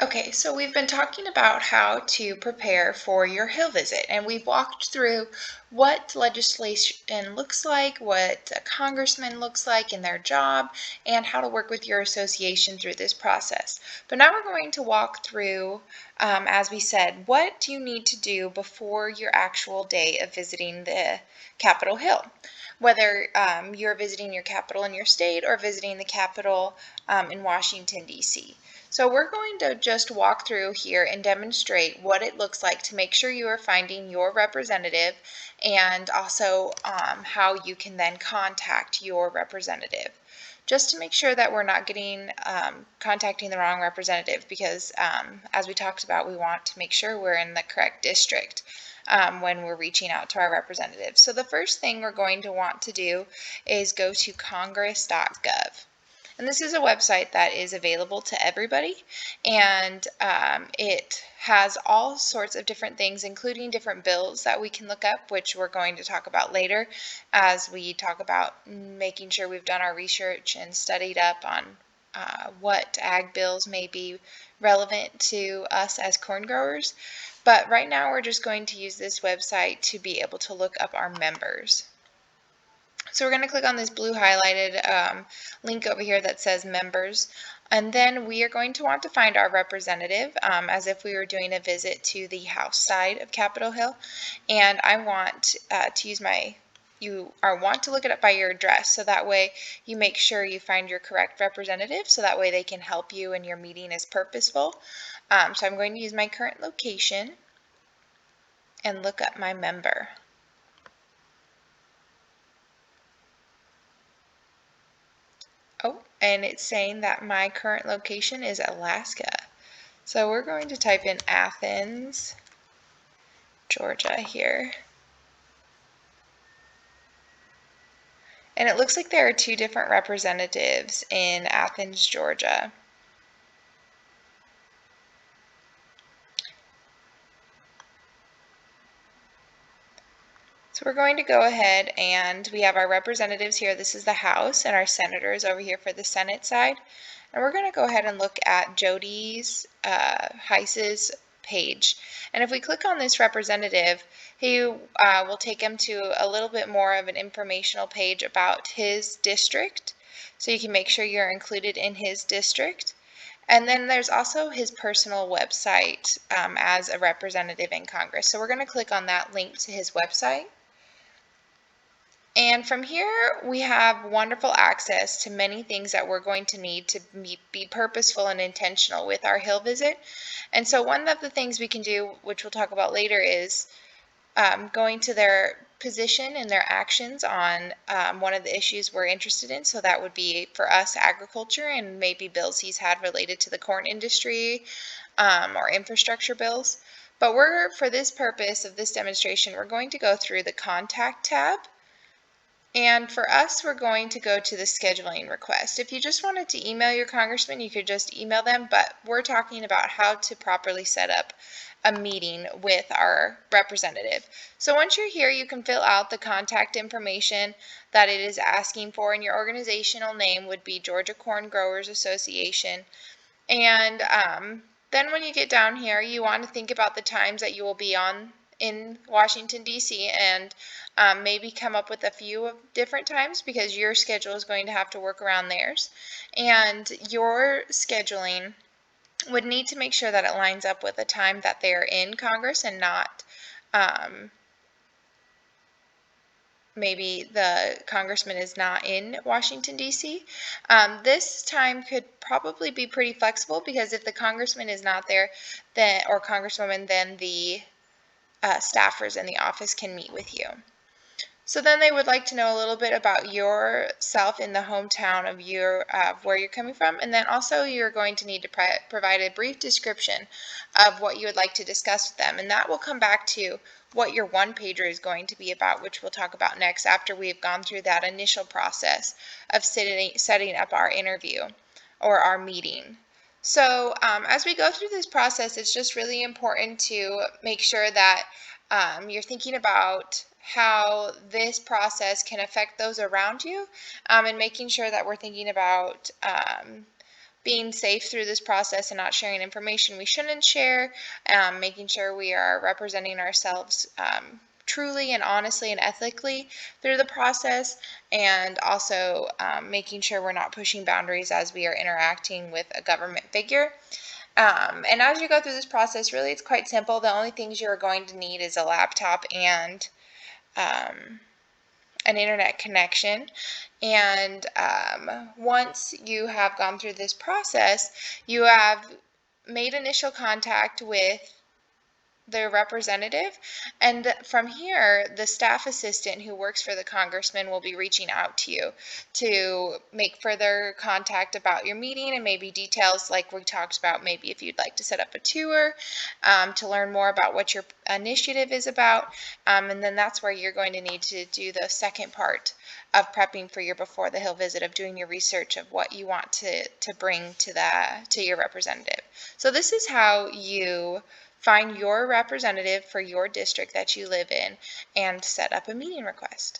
Okay, so we've been talking about how to prepare for your Hill visit, and we've walked through what legislation looks like, what a congressman looks like in their job, and how to work with your association through this process. But now we're going to walk through, as we said, what do you need to do before your actual day of visiting the Capitol Hill? Whether you're visiting your capital in your state or visiting the Capitol in Washington, D.C. So we're going to just walk through here and demonstrate what it looks like to make sure you are finding your representative, and also how you can then contact your representative. Just to make sure that we're not getting contacting the wrong representative, because as we talked about, we want to make sure we're in the correct district when we're reaching out to our representatives. So the first thing we're going to want to do is go to congress.gov. And this is a website that is available to everybody, and it has all sorts of different things, including different bills that we can look up, which we're going to talk about later as we talk about making sure we've done our research and studied up on what ag bills may be relevant to us as corn growers. But right now we're just going to use this website to be able to look up our members. So we're going to click on this blue highlighted link over here that says members, and then we are going to want to find our representative as if we were doing a visit to the House side of Capitol Hill. And I want to use want to look it up by your address, so that way you make sure you find your correct representative, so that way they can help you and your meeting is purposeful. So I'm going to use my current location and look up my member. Oh, and it's saying that my current location is Alaska. So we're going to type in Athens, Georgia here. And it looks like there are two different representatives in Athens, Georgia. So we're going to go ahead, and we have our representatives here. This is the House, and our senators over here for the Senate side. And we're going to go ahead and look at Jody's Heiss's page. And if we click on this representative, he will take him to a little bit more of an informational page about his district. So you can make sure you're included in his district. And then there's also his personal website as a representative in Congress. So we're going to click on that link to his website. And from here, we have wonderful access to many things that we're going to need to be purposeful and intentional with our Hill visit. And so one of the things we can do, which we'll talk about later, is going to their position and their actions on one of the issues we're interested in. So that would be, for us, agriculture, and maybe bills he's had related to the corn industry or infrastructure bills. But for this purpose of this demonstration, we're going to go through the Contact tab. And for us, we're going to go to the scheduling request. If you just wanted to email your congressman, you could just email them, but we're talking about how to properly set up a meeting with our representative. So once you're here, you can fill out the contact information that it is asking for, and your organizational name would be Georgia Corn Growers Association. And then when you get down here, you want to think about the times that you will be in Washington, D.C., and maybe come up with a few different times, because your schedule is going to have to work around theirs. And your scheduling would need to make sure that it lines up with the time that they are in Congress, and not maybe the congressman is not in Washington, D.C. This time could probably be pretty flexible, because if the congressman is not there, then, or congresswoman, then the staffers in the office can meet with you. So then they would like to know a little bit about yourself in the hometown of where you're coming from, and then also you're going to need to provide a brief description of what you would like to discuss with them, and that will come back to what your one-pager is going to be about, which we'll talk about next after we've gone through that initial process of setting up our interview or our meeting. So as we go through this process, it's just really important to make sure that you're thinking about how this process can affect those around you, and making sure that we're thinking about being safe through this process and not sharing information we shouldn't share, making sure we are representing ourselves truly and honestly and ethically through the process, and also making sure we're not pushing boundaries as we are interacting with a government figure. And as you go through this process, really it's quite simple. The only things you're going to need is a laptop and an internet connection. And once you have gone through this process, you have made initial contact with their representative, and from here the staff assistant who works for the congressman will be reaching out to you to make further contact about your meeting and maybe details like we talked about, maybe if you'd like to set up a tour, to learn more about what your initiative is about, and then that's where you're going to need to do the second part of prepping for your before the Hill visit, of doing your research of what you want to bring to your representative. So this is how you find your representative for your district that you live in and set up a meeting request.